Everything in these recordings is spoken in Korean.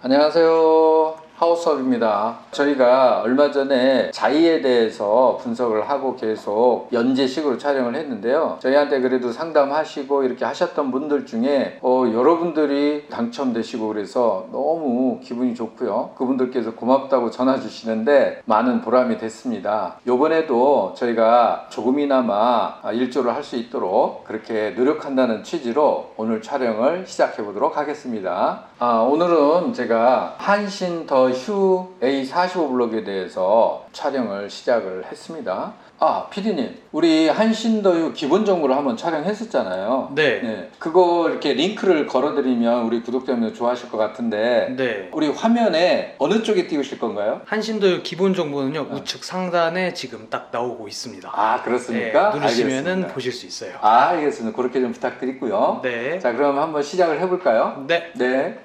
안녕하세요. 하우스업입니다. 저희가 얼마 전에 자이에 대해서 분석을 하고 계속 연재식으로 촬영을 했는데요. 저희한테 그래도 상담하시고 이렇게 하셨던 분들 중에 여러분들이 당첨되시고 그래서 너무 기분이 좋고요. 그분들께서 고맙다고 전화 주시는데 많은 보람이 됐습니다. 요번에도 저희가 조금이나마 일조를 할 수 있도록 그렇게 노력한다는 취지로 오늘 촬영을 시작해 보도록 하겠습니다. 오늘은 제가 한신 더 휴 A45 블록에 대해서 촬영을 시작을 했습니다. PD님, 우리 한신 더 휴 기본 정보를 한번 촬영했었잖아요. 네. 그거 이렇게 링크를 걸어드리면 우리 구독자분들 좋아하실 것 같은데, 네. 우리 화면에 어느 쪽에 띄우실 건가요? 한신더 기본 정보는요, 우측 상단에 지금 딱 나오고 있습니다. 그렇습니까? 네, 누르시면은 알겠습니다. 보실 수 있어요. 알겠습니다. 그렇게 좀 부탁드리고요. 네. 자, 그럼 한번 시작을 해볼까요? 네. 네.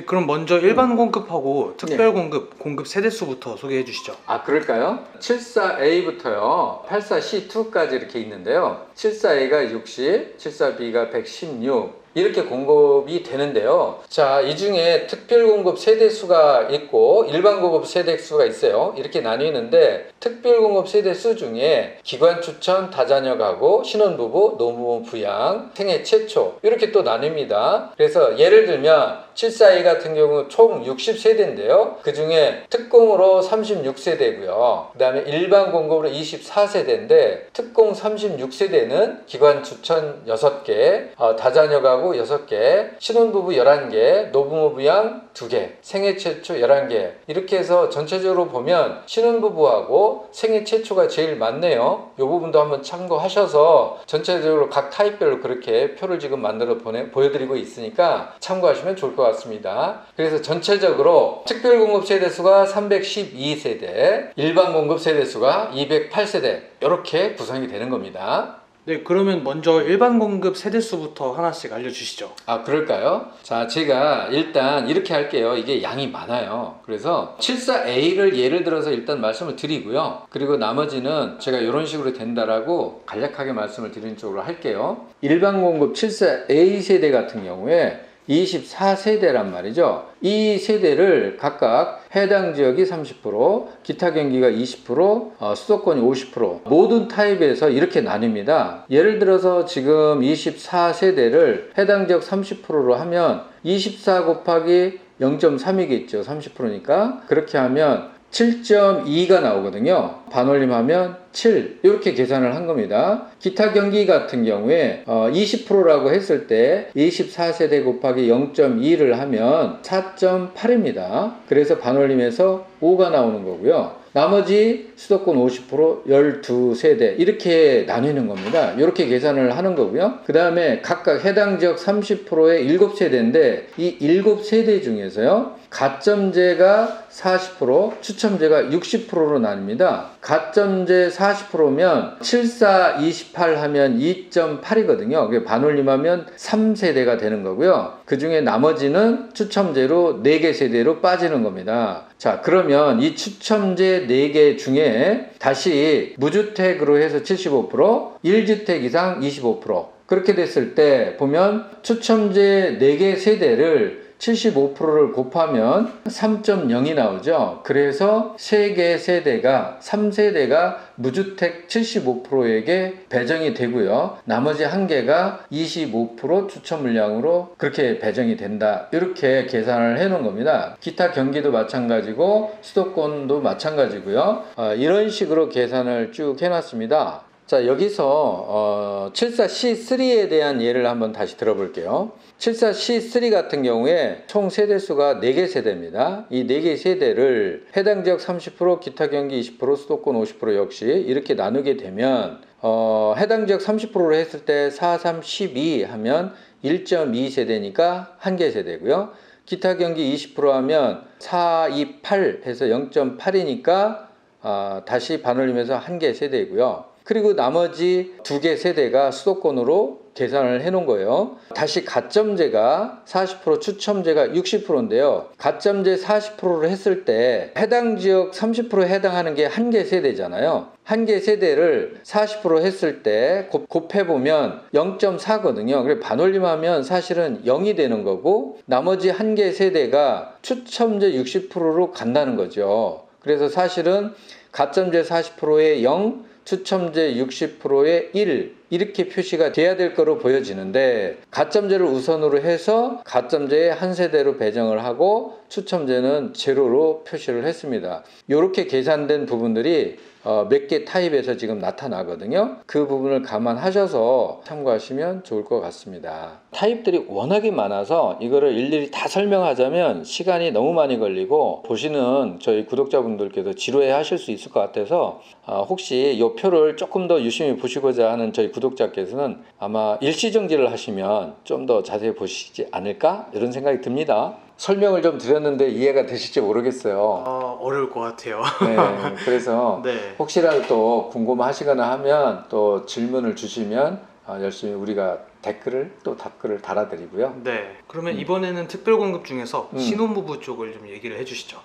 그럼 먼저 일반 공급하고 특별 공급 세대수부터 소개해 주시죠. 그럴까요? 74A부터요 84C2까지 이렇게 있는데요. 74A가 60, 74B가 116 이렇게 공급이 되는데요. 자, 이 중에 특별 공급 세대수가 있고 일반 공급 세대수가 있어요. 이렇게 나뉘는데 특별 공급 세대수 중에 기관 추천, 다자녀 가구, 신혼부부, 노무부 부양, 생애 최초 이렇게 또 나뉩니다. 그래서 예를 들면 74A 같은 경우 총 60세대인데요. 그 중에 특공으로 36세대고요. 그 다음에 일반 공급으로 24세대인데 특공 36세대는 기관 추천 6개, 다자녀 가구 6개, 신혼부부 11개, 노부모 부양 2개, 생애 최초 11개 이렇게 해서 전체적으로 보면 신혼부부하고 생애 최초가 제일 많네요. 이 부분도 한번 참고하셔서 전체적으로 각 타입별로 그렇게 표를 지금 만들어 보여드리고 있으니까 참고하시면 좋을 것 같습니다. 그래서 전체적으로 특별 공급 세대수가 312세대, 일반 공급 세대수가 208세대 이렇게 구성이 되는 겁니다. 네, 그러면 먼저 일반 공급 세대수부터 하나씩 알려주시죠. 그럴까요? 자, 제가 일단 이렇게 할게요. 이게 양이 많아요. 그래서 74A를 예를 들어서 일단 말씀을 드리고요. 그리고 나머지는 제가 이런 식으로 된다라고 간략하게 말씀을 드리는 쪽으로 할게요. 일반 공급 74A 세대 같은 경우에 24세대란 말이죠. 이 세대를 각각 해당 지역이 30%, 기타 경기가 20%, 수도권이 50% 모든 타입에서 이렇게 나뉩니다. 예를 들어서 지금 24세대를 해당 지역 30%로 하면 24 곱하기 0.3이겠죠. 30%니까. 그렇게 하면 7.2가 나오거든요. 반올림하면 7 이렇게 계산을 한 겁니다. 기타 경기 같은 경우에 20%라고 했을 때 24세대 곱하기 0.2를 하면 4.8입니다. 그래서 반올림해서 5가 나오는 거고요. 나머지 수도권 50% 12세대 이렇게 나뉘는 겁니다. 이렇게 계산을 하는 거고요. 그 다음에 각각 해당 지역 30%의 7세대인데 이 7세대 중에서요 가점제가 40%, 추첨제가 60%로 나뉩니다. 가점제 40%면 74, 28 하면 2.8이거든요. 그게 반올림하면 3세대가 되는 거고요. 그 중에 나머지는 추첨제로 4개 세대로 빠지는 겁니다. 자, 그러면 이 추첨제 4개 중에 다시 무주택으로 해서 75%, 1주택 이상 25%. 그렇게 됐을 때 보면 추첨제 4개 세대를 75%를 곱하면 3.0이 나오죠. 그래서 3개 세대가 3세대가 무주택 75%에게 배정이 되고요. 나머지 1개가 25% 추첨 물량으로 그렇게 배정이 된다. 이렇게 계산을 해 놓은 겁니다. 기타 경기도 마찬가지고 수도권도 마찬가지고요. 이런 식으로 계산을 쭉 해놨습니다. 자, 여기서 74C3에 대한 예를 한번 다시 들어볼게요. 74C3 같은 경우에 총 세대수가 4개 세대입니다. 이 4개 세대를 해당 지역 30%, 기타 경기 20%, 수도권 50% 역시 이렇게 나누게 되면 해당 지역 30%로 했을 때 4, 3, 12 하면 1.2세대니까 1개 세대고요. 기타 경기 20% 하면 4, 2, 8 해서 0.8이니까 다시 반올림해서 1개 세대이고요. 그리고 나머지 2개 세대가 수도권으로 계산을 해 놓은 거예요. 다시 가점제가 40%, 추첨제가 60%인데요. 가점제 40%를 했을 때 해당 지역 30%에 해당하는 게 한 개 세대잖아요. 한 개 세대를 40% 했을 때 곱해보면 0.4거든요. 그래서 반올림하면 사실은 0이 되는 거고 나머지 한 개 세대가 추첨제 60%로 간다는 거죠. 그래서 사실은 가점제 40%에 0, 추첨제 60%에 1 이렇게 표시가 돼야 될 거로 보여지는데 가점제를 우선으로 해서 가점제에 한 세대로 배정을 하고 추첨제는 제로로 표시를 했습니다. 이렇게 계산된 부분들이 몇 개 타입에서 지금 나타나거든요. 그 부분을 감안하셔서 참고하시면 좋을 것 같습니다. 타입들이 워낙에 많아서 이거를 일일이 다 설명하자면 시간이 너무 많이 걸리고 보시는 저희 구독자분들께서 지루해 하실 수 있을 것 같아서 혹시 이 표를 조금 더 유심히 보시고자 하는 저희 구독자께서는 아마 일시정지를 하시면 좀 더 자세히 보시지 않을까 이런 생각이 듭니다. 설명을 좀 드렸는데 이해가 되실지 모르겠어요. 어려울 것 같아요. 네, 그래서 네. 혹시라도 또 궁금하시거나 하면 또 질문을 주시면 열심히 우리가 답글을 달아드리고요. 네. 그러면 이번에는 특별 공급 중에서 신혼부부 쪽을 좀 얘기를 해주시죠.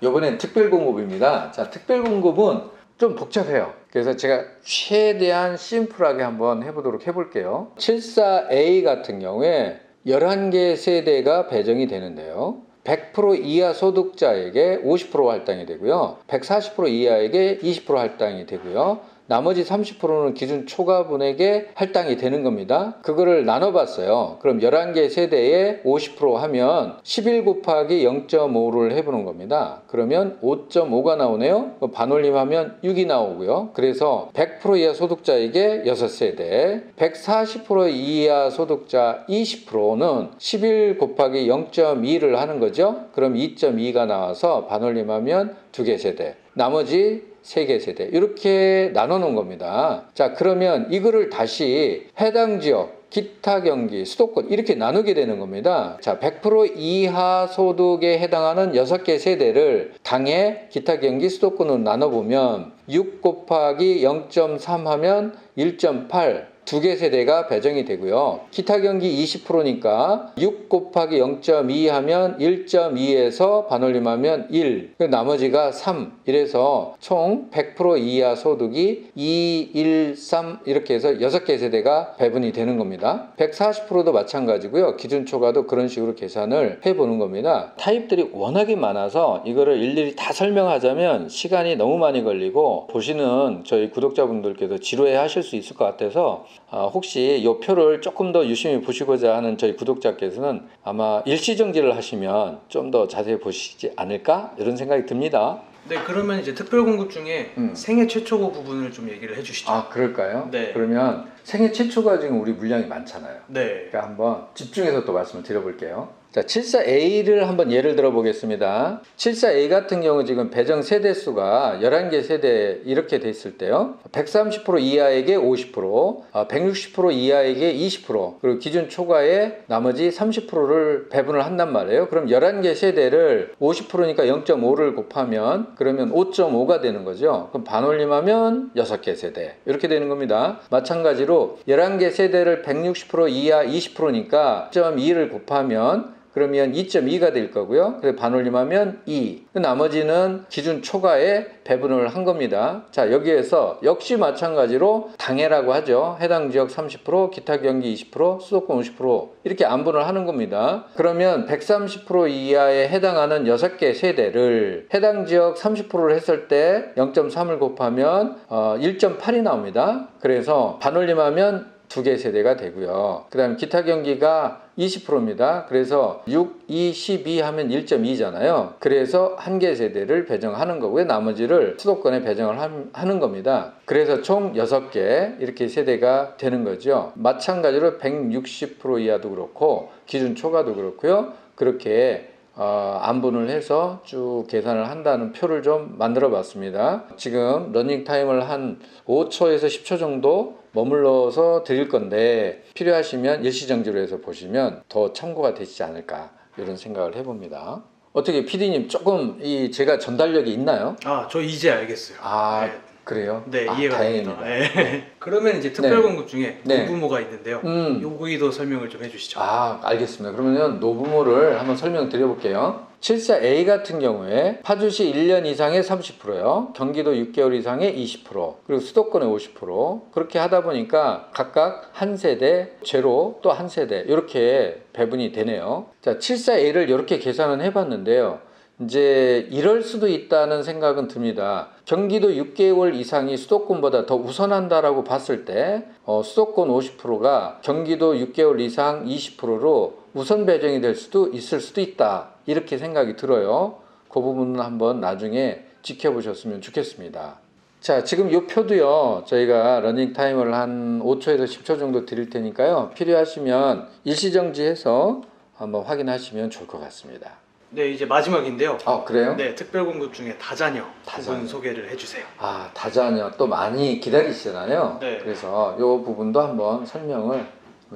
이번엔 특별 공급입니다. 자, 특별 공급은 좀 복잡해요. 그래서 제가 최대한 심플하게 한번 해볼게요. 74A 같은 경우에 11개 세대가 배정이 되는데요. 100% 이하 소득자에게 50% 할당이 되고요. 140% 이하에게 20% 할당이 되고요. 나머지 30%는 기준 초과분에게 할당이 되는 겁니다. 그거를 나눠봤어요. 그럼 11개 세대에 50% 하면 11 곱하기 0.5를 해보는 겁니다. 그러면 5.5가 나오네요. 반올림하면 6이 나오고요. 그래서 100% 이하 소득자에게 6세대, 140% 이하 소득자 20%는 11 곱하기 0.2를 하는 거죠. 그럼 2.2가 나와서 반올림하면 2개 세대, 나머지 3개 세대 이렇게 나눠 놓은 겁니다. 자, 그러면 이거를 다시 해당 지역, 기타 경기, 수도권 이렇게 나누게 되는 겁니다. 자, 100% 이하 소득에 해당하는 6개 세대를 당해 기타 경기, 수도권으로 나눠보면 6 곱하기 0.3 하면 1.8 2개 세대가 배정이 되고요. 기타 경기 20%니까 6 곱하기 0.2 하면 1.2에서 반올림하면 1, 나머지가 3 이래서 총 100% 이하 소득이 2, 1, 3 이렇게 해서 6개 세대가 배분이 되는 겁니다. 140%도 마찬가지고요. 기준 초과도 그런 식으로 계산을 해보는 겁니다. 타입들이 워낙에 많아서 이거를 일일이 다 설명하자면 시간이 너무 많이 걸리고 보시는 저희 구독자분들께서 지루해 하실 수 있을 것 같아서 혹시 이 표를 조금 더 유심히 보시고자 하는 저희 구독자께서는 아마 일시정지를 하시면 좀 더 자세히 보시지 않을까 이런 생각이 듭니다. 네, 그러면 이제 특별 공급 중에 생애 최초고 부분을 좀 얘기를 해주시죠. 그럴까요? 네. 그러면 생애 최초가 지금 우리 물량이 많잖아요. 네. 그러니까 한번 집중해서 또 말씀을 드려볼게요. 자, 74A를 한번 예를 들어 보겠습니다. 74A 같은 경우 지금 배정 세대 수가 11개 세대 이렇게 돼 있을 때요. 130% 이하에게 50%, 160% 이하에게 20%, 그리고 기준 초과에 나머지 30%를 배분을 한단 말이에요. 그럼 11개 세대를 50%니까 0.5를 곱하면 그러면 5.5가 되는 거죠. 그럼 반올림하면 6개 세대 이렇게 되는 겁니다. 마찬가지로 11개 세대를 160% 이하 20%니까 0.2를 곱하면 그러면 2.2가 될 거고요. 그래서 반올림하면 2. 나머지는 기준 초과에 배분을 한 겁니다. 자, 여기에서 역시 마찬가지로 당해라고 하죠. 해당 지역 30%, 기타 경기 20%, 수도권 50% 이렇게 안분을 하는 겁니다. 그러면 130% 이하에 해당하는 6개 세대를 해당 지역 30%를 했을 때 0.3을 곱하면 1.8이 나옵니다. 그래서 반올림하면 2개 세대가 되고요. 그 다음 기타 경기가 20%입니다. 그래서 6, 2, 12 하면 1.2잖아요. 그래서 한 개 세대를 배정하는 거고요. 나머지를 수도권에 배정을 하는 겁니다. 그래서 총 6개 이렇게 세대가 되는 거죠. 마찬가지로 160% 이하도 그렇고 기준 초과도 그렇고요. 그렇게 안분을 해서 쭉 계산을 한다는 표를 좀 만들어 봤습니다. 지금 러닝 타임을 한 5초에서 10초 정도 머물러서 드릴 건데 필요하시면 일시정지로 해서 보시면 더 참고가 되시지 않을까 이런 생각을 해봅니다. 어떻게 PD님 조금 제가 전달력이 있나요? 저 이제 알겠어요. 네. 그래요? 네, 이해가 다행입니다. 됩니다. 네. 그러면 이제 특별 공급 중에 네. 노부모가 있는데요. 여기도 설명을 좀 해주시죠. 알겠습니다. 그러면 노부모를 한번 설명드려볼게요. 74A 같은 경우에 파주시 1년 이상의 30%요. 경기도 6개월 이상의 20%, 그리고 수도권의 50%. 그렇게 하다 보니까 각각 한 세대, 제로 또 한 세대 이렇게 배분이 되네요. 자, 74A를 이렇게 계산을 해봤는데요. 이제 이럴 수도 있다는 생각은 듭니다. 경기도 6개월 이상이 수도권보다 더 우선한다라고 봤을 때 수도권 50%가 경기도 6개월 이상 20%로 우선 배정이 될 수도 있을 수도 있다, 이렇게 생각이 들어요. 그 부분은 한번 나중에 지켜보셨으면 좋겠습니다. 자, 지금 이 표도요, 저희가 러닝 타임을 한 5초에서 10초 정도 드릴 테니까요, 필요하시면 일시정지해서 한번 확인하시면 좋을 것 같습니다. 네, 이제 마지막인데요. 그래요? 네, 특별 공급 중에 다자녀 다자녀. 부분 소개를 해주세요. 다자녀 또 많이 기다리시잖아요. 네. 그래서 이 부분도 한번 설명을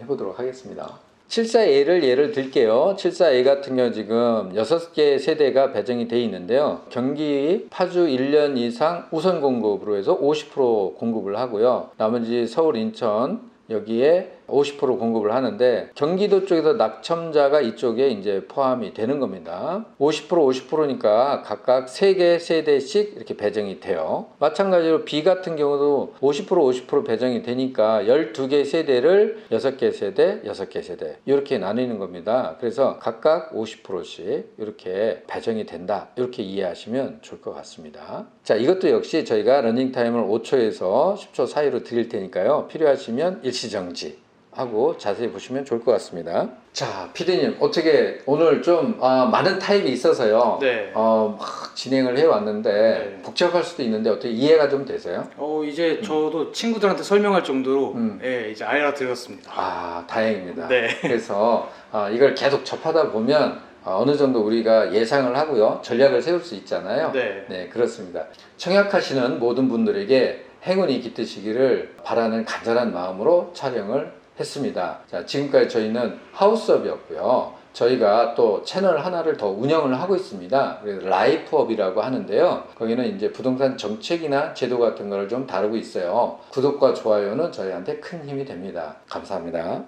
해보도록 하겠습니다. 74A를 예를 들게요. 74A 같은 경우 지금 6개 세대가 배정이 되어 있는데요. 경기 파주 1년 이상 우선 공급으로 해서 50% 공급을 하고요. 나머지 서울, 인천 여기에 50% 공급을 하는데, 경기도 쪽에서 낙첨자가 이쪽에 이제 포함이 되는 겁니다. 50%니까 각각 3개 세대씩 이렇게 배정이 돼요. 마찬가지로 B 같은 경우도 50% 배정이 되니까 12개 세대를 6개 세대, 6개 세대 이렇게 나누는 겁니다. 그래서 각각 50%씩 이렇게 배정이 된다, 이렇게 이해하시면 좋을 것 같습니다. 자, 이것도 역시 저희가 러닝타임을 5초에서 10초 사이로 드릴 테니까요, 필요하시면 일시정지 하고 자세히 보시면 좋을 것 같습니다. 자, 피디님, 어떻게 오늘 좀 많은 타입이 있어서요. 네. 막 진행을 해왔는데 네. 복잡할 수도 있는데 어떻게 이해가 좀 되세요? 이제 저도 친구들한테 설명할 정도로 예, 이제 알아들었습니다. 다행입니다. 네. 그래서 이걸 계속 접하다 보면 어느 정도 우리가 예상을 하고요, 전략을 세울 수 있잖아요. 네. 그렇습니다. 청약하시는 모든 분들에게 행운이 깃드시기를 바라는 간절한 마음으로 촬영을 했습니다. 자, 지금까지 저희는 하우스업이었고요. 저희가 또 채널 하나를 더 운영을 하고 있습니다. 그래서 라이프업이라고 하는데요. 거기는 이제 부동산 정책이나 제도 같은 걸 좀 다루고 있어요. 구독과 좋아요는 저희한테 큰 힘이 됩니다. 감사합니다.